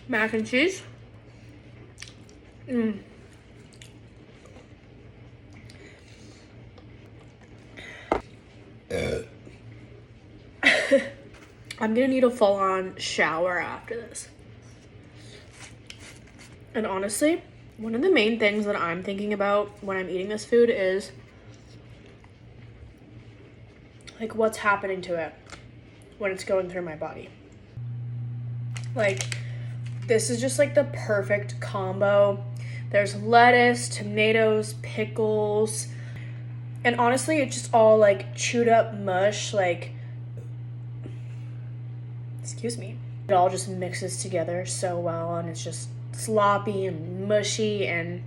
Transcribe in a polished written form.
mac and cheese. I'm gonna need a full-on shower after this. And honestly, one of the main things that I'm thinking about when I'm eating this food is like what's happening to it when it's going through my body. Like, this is just like the perfect combo. There's lettuce, tomatoes, pickles, and honestly, it's just all like chewed up mush, like, excuse me. It all just mixes together so well, and it's just sloppy and mushy, and